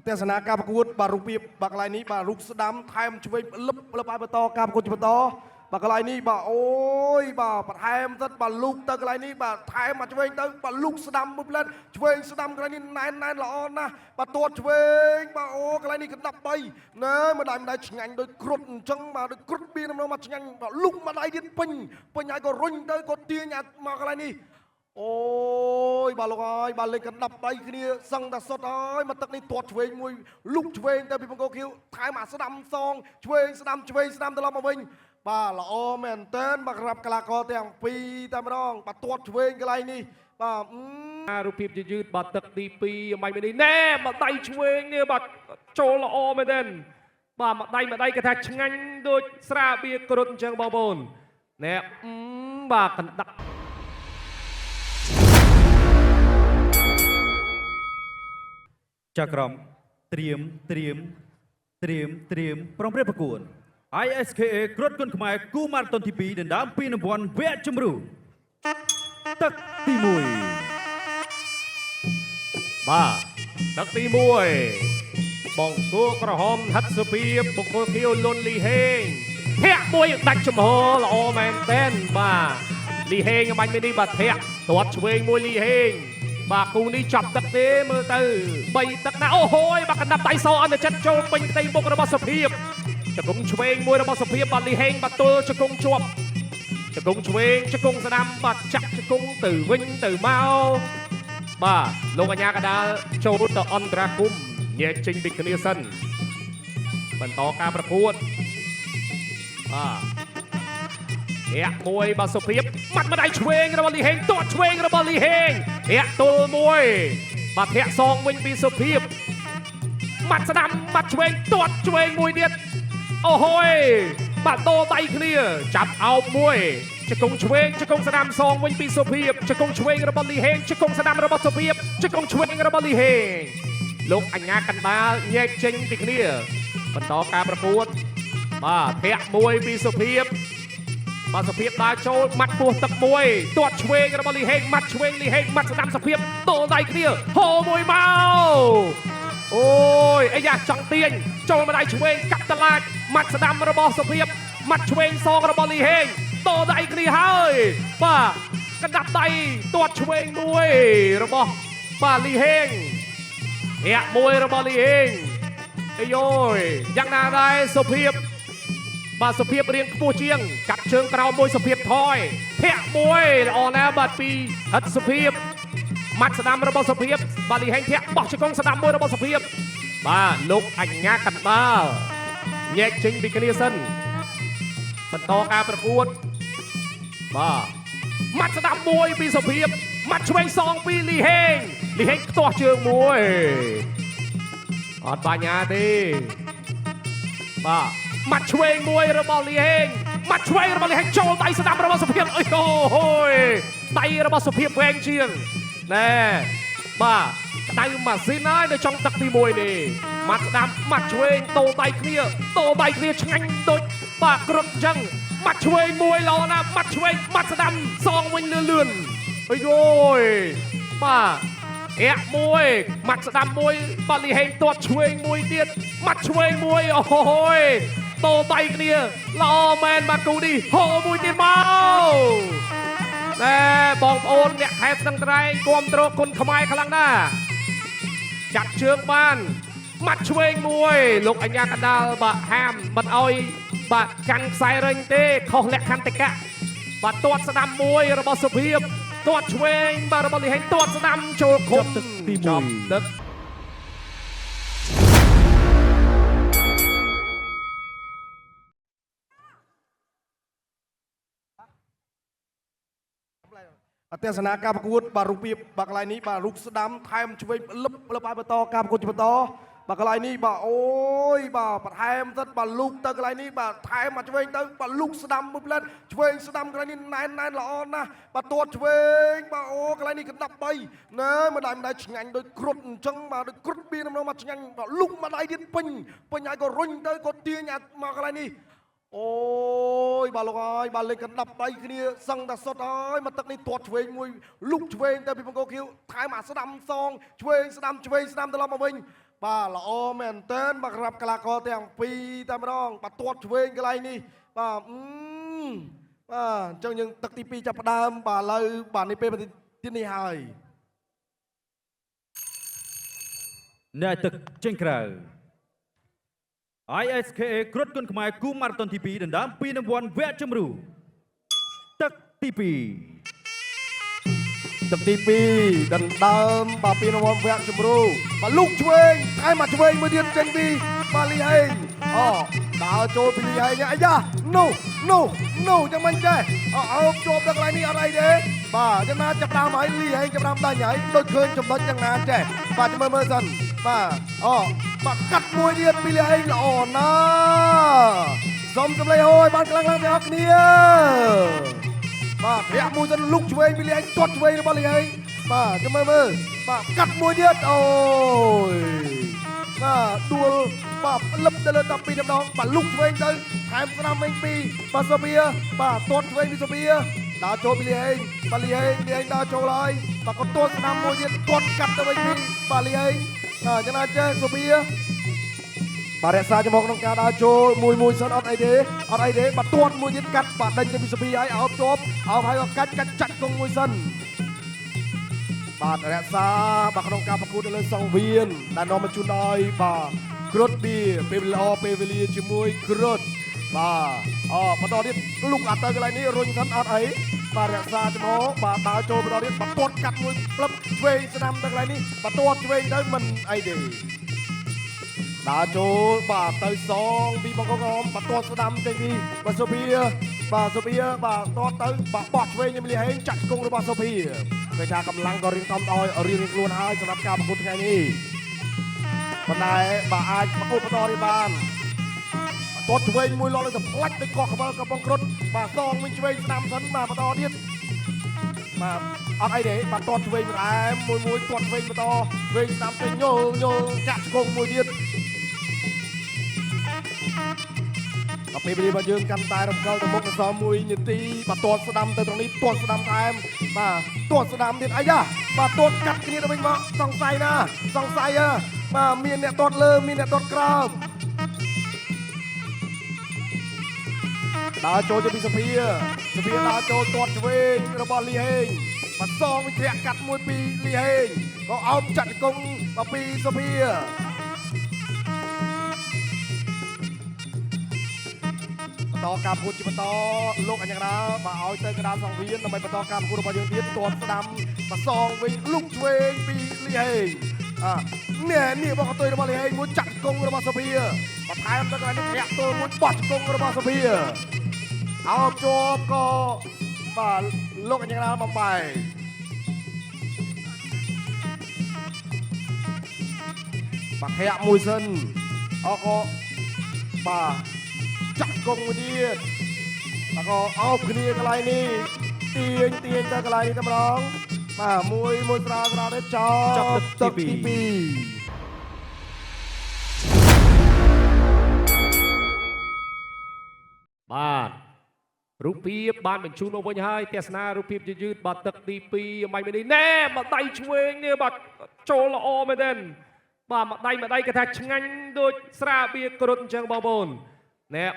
ទេសនាការប្រកួតបាទរូបភាពបាទកន្លែងនេះបាទរូបស្ដាំថែមឆ្វេងលឹបលឹបឲ្យបន្តការប្រកួតជាបន្តបាទកន្លែងនេះបាទអូយបាទបន្ថែមទៀតបាទលូកទៅកន្លែងនេះបាទថែមមកឆ្វេងទៅបាទលូកស្ដាំមួយផ្លែតឆ្វេងស្ដាំកន្លែងនេះណែនល្អណាស់បាទទាត់ឆ្វេងបាទអូកន្លែងនេះកណ្ដាប់3ណែម្ដាយឆ្ងាញ់ដោយគ្រុតអញ្ចឹងបាទដោយគ្រុតបៀនមកឆ្ងាញ់បាទលូកម្ដាយទៀតពេញហើយក៏រុញទៅក៏ទាញមកកន្លែងនេះអូយបាទលោកអើយបាទលេងកណ្ដាប់ដៃគ្នាសឹងតែសុតហើយមកទឹកនេះទាត់ឆ្វេងមួយលុកឆ្វេងទៅពីបង្គោលខៀវថែមអាស្ដាំសងឆ្វេងស្ដាំត្រឡប់មកវិញបាទល្អមែនតើបាទក្រាបកីឡាករទាំងពីរតែម្ដងបាទទាត់ឆ្វេងកន្លែងនេះបាទរូបភាពយឺតបាទទឹកទី2អំបញ្ញនេះណែមកដៃឆ្វេងនេះបាទចូលល្អមែនទេបាទមកដៃគេថាឆ្ងាញ់ដូចស្រាបៀរគ្រុតអញ្ចឹងបងប្អូនណែបាទកណ្ដាប់ចាក្រមត្រៀមប្រំព្រៀបប្រកួត ISKA គ្រុតគុនខ្មែរគូម៉ារ៉ាតុនទី2ដណ្ដើមពានរង្វាន់វគ្គជម្រុះទឹកទី1បាទទឹកទី1បង្គោលក្រហមហិតសុភាពបង្គោលខៀវលុនលីហេងធាក់មួយដាច់ចំហល្អមែនតែនបាទលីហេងអំបញ្ញនេះបាទធាក់ទាត់ឆ្វេងមួយលីហេងបាទគូនេះចាប់ទឹកទេមើលទៅ3ទឹកណាអូហូយបាទកណ្ដាប់ដៃសអន្តរចិត្តចូលពេញផ្ទៃមុខរបស់សុភាពចង្គង់ឆ្វេងមួយរបស់សុភាពបាទលីហេងបាទទល់ចង្គង់ជាប់ចង្គង់ឆ្វេងចង្គង់ស្ដាំបាទចាក់ចង្គង់ទៅវិញទៅមកបាទលោកអញ្ញាកដាលចូលទៅអន្តរាគមញែកចេញពីគ្នាសិនបន្តការប្រកួតបាទធាក់មួយបាទសុភាពបាត់ម្ដាយឆ្វេងរបស់លីហេងទាត់ឆ្វេងរបស់លីហេងធាក់ទល់មួយបាទធាក់សងវិញពីសុភាពបាត់ស្ដាំបាត់ឆ្វេងទាត់ឆ្វេងមួយទៀតអូហូយបាទដោដៃគ្នាចាប់អោបមួយចង្គង់ឆ្វេងចង្គង់ស្ដាំសងវិញពីសុភាពចង្គង់ឆ្វេងរបស់លីហេងចង្គង់ស្ដាំរបស់សុភាពចង្គង់ឆ្វេងរបស់លីហេងលោកអញ្ញាកណ្ដាលញែកចេញពីគ្នាបន្តការប្រកួតបាទធាក់មួយពីសុភាពបាទសុភាពដើរចូលម៉ាត់ពោះទឹកមួយទាត់ឆ្វេងរបស់លីហេងម៉ាត់ឆ្វេងលីហេងម៉ាត់ស្ដាំសុភាពដោដៃគ្នាហូមួយមកអូយអាយ៉ាចង់ទាញចូលម្ដាយឆ្វេងកាប់តឡាចម៉ាត់ស្ដាំរបស់សុភាពម៉ាត់ឆ្វេងសងរបស់លីហេងដោដៃគ្នាហើយបាទកណ្ដាប់ដៃទាត់ឆ្វេងមួយរបស់បាទលីហេងធាក់មួយរបស់លីហេងអាយយយ៉ាងណាដែរសុភាពបាទសុភាពរៀងខ្ពស់ជាងកាត់ជើងក្រោមមួយសុភាពថយធាក់មួយល្អណាស់បាទពីហិតសុភាពម៉ាត់ស្ដាំរបស់សុភាពបាទលីហេងធាក់បោះជង្គង់ស្ដាំមួយរបស់សុភាពបាទលោកអញ្ញាកណ្ដាលញែកចេញពីគ្នាសិនបន្តការប្រកួតបាទម៉ាត់ស្ដាំមួយពីសុភាពម៉ាត់ឆ្វេងសងពីលីហេងខ្ទាស់ជើងមួយអត់បញ្ញាទេបាទម៉ាត់ឆ្វេងមួយរបស់លីហេងម៉ាត់ឆ្វេងរបស់លីហេងចូលដៃស្ដាំរបស់សុភាពអើយអូយដៃរបស់សុភាពវែងជាងណែបាទក្តៅម៉ាស៊ីនហើយនៅចុងទឹកទី1នេះម៉ាត់ស្ដាំម៉ាត់ឆ្វេងតោដៃគ្នាឆ្ងាញ់ដូចបាទគ្រុតអញ្ចឹងម៉ាត់ឆ្វេងមួយល្អណាស់ម៉ាត់ឆ្វេងម៉ាត់ស្ដាំសងវិញលឿនអើយអូយបាទធាក់មួយម៉ាត់ស្ដាំមួយបាទលីហេងទាត់ឆ្វេងមួយទៀតម៉ាត់ឆ្វេងមួយអូយតោដៃគ្នាល្អមែនបាទគូនេះហូមួយទៀតមកណែបងប្អូនអ្នកខេត្តស្ទឹងត្រែងគាំទ្រគុណខ្មែរខ្លាំងណាស់ចាត់ជើងបានម៉ាត់ឆ្វេងមួយលោកអញ្ញាកណ្ដាលបាទហាមមិនអោយបាទកាន់ខ្សែរឹងទេខុសលក្ខន្តិកៈបាទទាត់ស្ដាំមួយរបស់សុភាពទាត់ឆ្វេងបាទរបស់លីហេងទាត់ស្ដាំចូលឃុំទឹកទី1ចាប់ទឹកទេសនាការប្រកួតបាទរូបភាពបាទកន្លែងនេះបាទរូបស្ដាំថែមឆ្វេងលឹបឲ្យបន្តការប្រកួតជាបន្តបាទកន្លែងនេះបាទអូយបាទបន្ថែមទៀតបាទលូកទៅកន្លែងនេះបាទថែមមកឆ្វេងទៅបាទលូកស្ដាំមួយផ្លែតឆ្វេងស្ដាំកន្លែងនេះណែនល្អណាស់បាទទាត់ឆ្វេងបាទអូកន្លែងនេះកណ្ដាប់3ណែម្ដាយឆ្ងាញ់ដោយគ្រុតអញ្ចឹងបាទដោយគ្រុតបៀនមកឆ្ងាញ់បាទលូកម្ដាយទៀតពេញហើយក៏រុញទៅក៏ទាញមកកន្លែងនេះអូយបាទលោកអើយបាទលេងកណ្ដាប់ដៃគ្នាសឹងតែសុតហើយមកទឹកនេះទាត់ឆ្វេងមួយលុកឆ្វេងទៅពីបង្គោលខៀវថែមអាស្ដាំសងឆ្វេងស្ដាំត្រឡប់មកវិញ បាទល្អមែនតើបាទក្រាបកីឡាករទាំងពីរតែម្ដងបាទទាត់ឆ្វេងកន្លែងនេះបាទបាទអញ្ចឹងយើងទឹកទី2ចាប់ផ្ដើមបាទឥឡូវបាទនេះពេលទីនេះហើយ អ្នកទឹកចេញក្រៅ ISKA គ្រុឌគុណខ្មែរគូម៉ារ៉ាតុនទី2ដណ្ដើមពានរង្វាន់វគ្គជម្រុះទឹកទី2 ទឹកទី2ដណ្ដើមបាទពានរង្វាន់វគ្គជម្រុះបាទលូកឆ្វេងថែមមកឆ្វេងមួយទៀតចេញពីបាទលីហេងអូដើរចូលពីលីហេងអាយ៉ានោះចាំមិនចេះអោបជាប់ដល់កន្លែងនេះអត់អីទេបាទយ៉ាងណាចាប់ដើមហើយលីហេងចាប់ដើមដាច់ហើយដូចឃើញចំណុចយ៉ាងណាចេះបាទចាំមើលសិនបាទអូបាទកាត់មួយទៀតពីលីហេងល្អណាស់សុំសម្លេងហូយបានខ្លាំងៗទាំងអស់គ្នាបាទធាក់មួយសិនលុកឆ្វេងពីលីហេងទាត់ឆ្វេងរបស់លីហេងបាទចាំមើលបាទកាត់មួយទៀតអូយបាទដួលបាទលឹបទៅលើ12ម្ដងបាទលុកឆ្វេងទៅថែមស្នាមវិញពីបាទសូបៀបាទទាត់ឆ្វេងពីសូបៀដើរចូលពីលីហេងបាទលីហេងដើរចូលហើយបាទក៏ទាត់ស្នាមមួយទៀតទាត់កាត់ទៅវិញពីបាទលីហេងចំណាចេះសូបៀបាទរក្សាចំហក្នុងការដើរចូលមួយសិនអត់អីទេបាទទាត់មួយទៀតកាត់បាទដេញទៅពីសូបៀហើយអោបជាប់អោបហើយក៏កាច់ចាច់គង់មួយសិនបាទរក្សាបាទក្នុងការប្រកួតនៅលើសង្វៀនដែលនាំមកជូនដល់បាទគ្រុឌបៀពេលល្អពេលវេលាជាមួយគ្រុឌបាទបន្តទៀតលុកអត់ទៅកន្លែងនេះរុញសិនអត់អីបាទរក្សាចំហបាទដើរចូលបន្តទៀតបាទទាត់កាត់មួយផ្លឹបឆ្វេងស្ដាំទៅកន្លែងនេះបាទទាត់ឆ្វេងទៅមិនអីទេដើរចូលបាទទៅសងពីបង្គកងបាទទាត់ស្ដាំចេញពីបាទសូបៀបាទទាត់ទៅបាទបោះឆ្វេងញឹមលីហេងចាក់គង់របស់សូបៀគេថាកម្លាំងក៏រៀងតំឲ្យរៀងខ្លួនហើយសម្រាប់ការប្រកួតថ្ងៃនេះប៉ុន្តែបាទអាចប្រកួតបន្តនេះបានទាត់ឆ្វេងមួយលក់លើទៅផ្លាច់ទៅកោះក្បាលកំពង់គ្រុឌបាទសងវិញឆ្វេងស្ដាំសិនបាទបន្តទៀតបាទអត់អីទេបាទទាត់ឆ្វេងម្ដាមមួយទាត់ឆ្វេងបន្តឆ្វេងស្ដាំទៅញយចាក់គង់មួយទៀតដល់ពេលវេលារបស់យើងកាន់តែរំកិលទៅមុខទៅសម1នាទីបាទទាត់ស្ដាំទៅត្រង់នេះទាត់ស្ដាំថែមបាទទាត់ស្ដាំទៀតអាយ៉ាបាទទាត់កាត់គ្នាទៅវិញមកសង្ស័យបាទមានអ្នកទាត់លើមានអ្នកទាត់ក្រោមដើរចូលទៅពីសូបៀដើរចូលទាត់ឆ្វេងរបស់លីហេងបាទសងវិជ្រៈកាត់មួយពីលីហេងក៏អោបចាត់គង់មកពីសូបៀបន្តការប្រកួតជាបន្តលោកអញ្ចឹងណាបាទឲ្យទៅកណ្ដាលសង្វៀនដើម្បីបន្តការប្រកួតរបស់យើងទៀតទាត់ស្ដាំបាទសងវិញលុកឆ្វេងពីលីហេងនេះបោះកតុយរបស់លីហេងមួយចាក់គង់របស់សូបៀបន្ថែមទៅកន្លែងនេះធាក់ទល់មួយបោះគង់របស់សូបៀអោបជាប់ក៏បាទលោកអញ្ចឹងណាបំបែកបាទធាក់មួយសិនក៏បាទចាក់គង់មួយទៀតแล้วก็អោបគ្នាកន្លែងនេះទាញទៅកន្លែងនេះតែម្ដងបាទមួយស្រាលទៅចាប់ទឹកទី2បាទរូបភាពបានបញ្ជូនមកវិញហើយទស្សនារូបភាពយឺតបាទទឹកទី2អំបញ្ញនេះណែមកដៃឆ្វេងនេះបាទចូលល្អមែនទេបាទមកដៃគេថាឆ្ងាញ់ដូចស្រាបៀរគ្រុឌអញ្ចឹងបងប្អូនណែ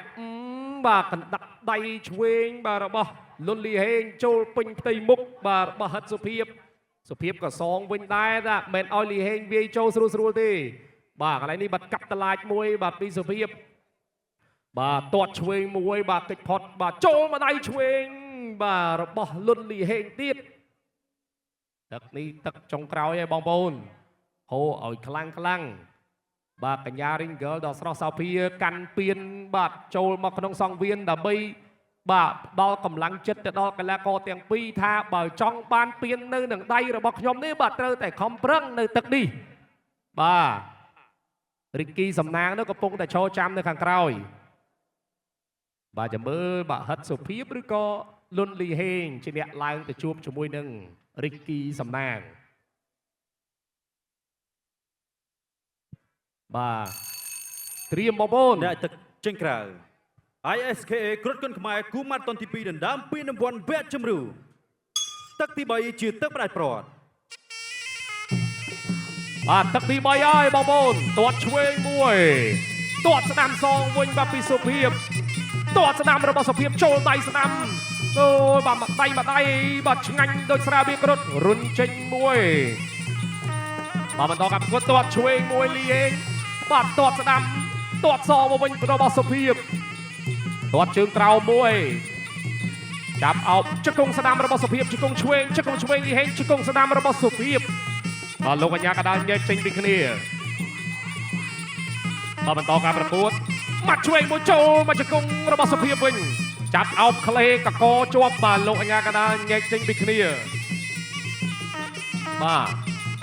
បាទកណ្ដាក់ដៃឆ្វេងបាទរបស់លុនលីហេងចូលពេញផ្ទៃមុខបាទរបស់ហិតសុភាពក៏សងវិញដែរតែមិនឲ្យលីហេងវាយចូលស្រួលទេបាទកន្លែងនេះបាទកាប់តឡាចមួយបាទពីសុភាពបាទទាត់ឆ្វេងមួយបាទកិច្ចផុតបាទចូលមកដៃឆ្វេងបាទរបស់លុនលីហេងទៀតទឹកនេះទឹកចុងក្រោយហើយបងប្អូនហូរឲ្យខ្លាំងបាទកញ្ញារីងហ្គលដ៏ស្រស់សោភាកាន់ពៀនបាទចូលមកក្នុងសង្វៀនដើម្បីបាទដល់កម្លាំងចិត្តទៅដល់កីឡាករទាំងពីរថាបើចង់បានពៀននៅនឹងដៃរបស់ខ្ញុំនេះបាទត្រូវតែខំប្រឹងនៅទឹកនេះបាទរីគីសំណាងនោះកំពុងតែឈរចាំនៅខាងក្រោយបាទចាំមើលបាទហិតសុភាពឬក៏លុនលីហេងជាអ្នកឡើងទៅជួបជាមួយនឹងរីគីសំណាងបាទត្រៀមបងប្អូនអ្នកទឹកចេញក្រៅ ISKA គ្រុឌគុណខ្មែរគូម៉ារ៉ាតុនទី2ដណ្ដើមពានរង្វាន់វគ្គជម្រុះទឹកទី3ជាទឹកផ្ដាច់ព្រាត់ បាទទឹកទី3ហើយបងប្អូនទាត់ឆ្វេងមួយទាត់ស្ដាំសងវិញបាទពីសុភាពទាត់ស្ដាំរបស់សុភាពចូលដៃស្ដាំអូយបាទមកដៃបាទឆ្ងាញ់ដូចស្រាបៀរគ្រុតរុនចេញមួយបាទបន្តការប្រកួតទាត់ឆ្វេងមួយលីហេងបាទទាត់ស្ដាំទាត់សងមកវិញរបស់សុភាពទាត់ជើងក្រោមមួយចាប់អោបជង្គង់ស្ដាំរបស់សុភាពជង្គង់ឆ្វេងលីហេងជង្គង់ស្ដាំរបស់សុភាពបាទលោកអញ្ញាកដាលញែកចេញពីគ្នាបាទបន្តការប្រកួតម៉ាត់ឆ្វេងមួយចូលមកជង្គង់របស់សុភាពវិញចាប់អោបក្លេកកជាប់បាទលោកអញ្ញាកដាលញែកចេញពីគ្នាបាទ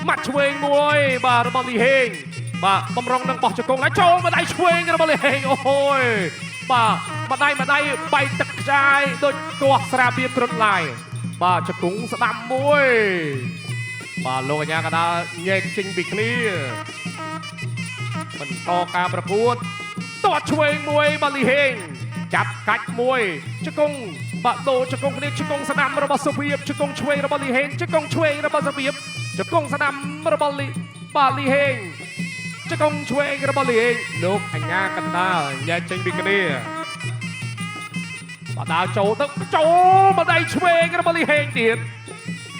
ម៉ាត់ឆ្វេងមួយបាទរបស់លីហេងបាទបំរុងនឹងបោះជង្គង់ហើយចូលមកដៃឆ្វេងរបស់លីហេងអូយបាទម្ដាយបែកទឹកខ្ចាយដូចគាស់ស្រាបៀរគ្រុតឡាយបាទជង្គង់ស្ដាំមួយបាទលោកអញ្ញាកដាលញែកចេញពីគ្នាបន្តការប្រកួតទាត់ឆ្វេងមួយបាទលីហេងចាប់កាច់មួយជង្គង់បាទដូរជង្គង់គ្នាជង្គង់ស្ដាំរបស់សុភាពជង្គង់ឆ្វេងរបស់លីហេងជង្គង់ឆ្វេងរបស់សុភាពជង្គង់ស្ដាំរបស់លីហេងជង្គង់ឆ្វេងរបស់លីហេងលោកអញ្ញាកណ្ដាលញែកចេញពីគ្នាបាទដើរចូលទៅចូលមកដៃឆ្វេងរបស់លីហេងទៀត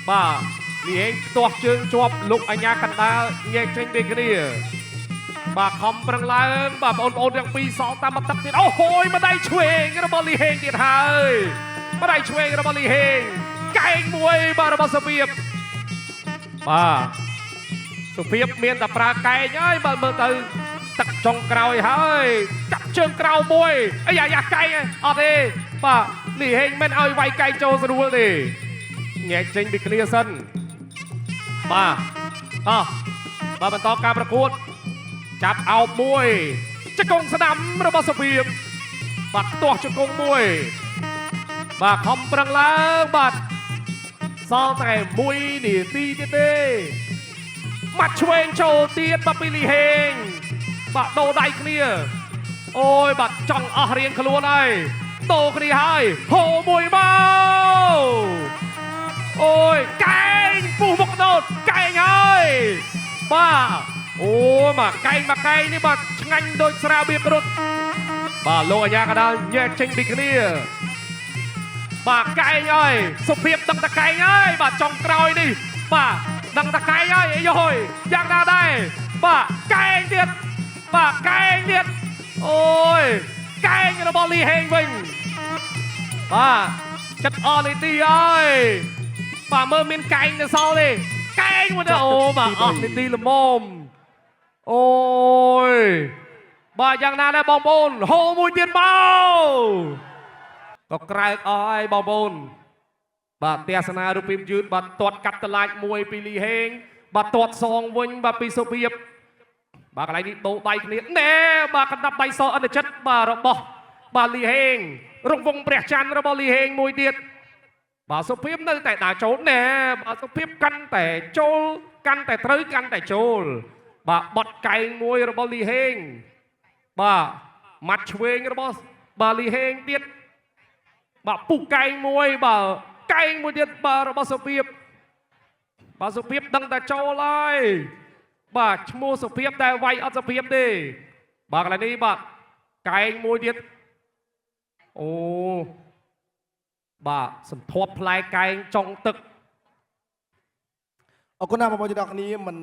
បាទលីហេងផ្ទាស់ជើងជាប់លោកអញ្ញាកណ្ដាលញែកចេញពីគ្នាបាទខំប្រឹងឡើងបាទបងប្អូនទាំងពីរសងតាមមកទឹកទៀតអូហូយមកដៃឆ្វេងរបស់លីហេងទៀតហើយមកដៃឆ្វេងរបស់លីហេងកែងមួយបាទរបស់សុភាពបាទសុភាពមានតែប្រើកែងហើយបើមើលទៅទឹកចុងក្រោយហើយកាប់ជើងក្រៅមួយអាយ៉ាកែងអត់ទេបាទលីហេងមិនឲ្យវាយកែងចូលស្រួលទេញែកចេញពីគ្នាសិនបាទបាទបន្តការប្រកួតចាប់អោបមួយជង្គង់ស្ដាំរបស់សុភាពបាទទាស់ជង្គង់មួយបាទខំប្រឹងឡើងបាទសល់តែ1នាទីទៀតទេម៉ាត់ឆ្វេងចូលទៀតបាទពីលីហេងបាទដូរដៃគ្នាអូយបាទចង់អស់រៀងខ្លួនហើយដូរគ្នាហើយហូមួយមកអូយកែងពុះមកដោតកែងហើយបាទអូមកកែងនេះបាទឆ្ងាញ់ដូចស្រាបៀរគ្រុតបាទលោកអាញាកដាលញែកចេញពីគ្នាបាទកែងហើយសុភាពដឹងតែកែងហើយបាទចុងក្រោយនេះបាទដឹងតែកែងហើយអីយយយ៉ាងណាដែរបាទកែងទៀតបាទកែងទៀតអូយកែងរបស់លីហេងវិញបាទចិត្តអស់នីតិហើយបាទមើលមានកែងនៅសល់ទេកែងមួយទៅអូបាទអស់នីតិល្មមអូយបាទយ៉ាងណាដែរបងប្អូនហូរមួយទៀតមកក៏ក្រែកអស់ហើយបងប្អូនបាទទស្សនារូបភាពយឺតបាទទាត់កាត់តឡាចមួយពីលីហេងបាទទាត់សងវិញបាទពីសុភាពបាទកន្លែងនេះដូរដៃគ្នាណែបាទកណ្ដាប់ដៃសអន្តចិត្តបាទរបស់បាទលីហេងរង្វង់ព្រះច័ន្ទរបស់លីហេងមួយទៀតបាទសុភាពនៅតែដើរចូលណែបាទសុភាពកាន់តែចូលកាន់តែត្រូវកាន់តែចូលបាទបត់កែងមួយរបស់លីហេងបាទម៉ាត់ឆ្វេងរបស់បាទលីហេងទៀតបាទពុះកែងមួយបាទកែងមួយទៀតបាទរបស់សុភាពបាទសុភាពដឹងតែចូលហើយបាទឈ្មោះសុភាពតែវាយអត់សុភាពទេបាទកន្លែងនេះបាទកែងមួយទៀតអូបាទសន្ធាប់ផ្លែកែងចុងទឹកអរគុណណាស់បងប្អូនទាំងអស់គ្នាមិន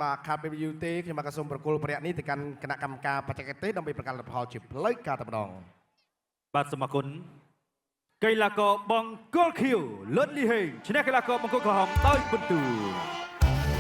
បាទខាតពេលយូរទេខ្ញុំមកសូមប្រគល់ព្រះនេះទៅកាន់គណៈកម្មការបច្ចេកទេសដើម្បីប្រកាន់លទ្ធផលជាផ្លូវការតែម្ដងបាទសូមអរគុណកីឡាករបង្គោលខៀវលុតលីហេងឈ្នះកីឡាករបង្គោលក្រហមដោយពិន្ទុ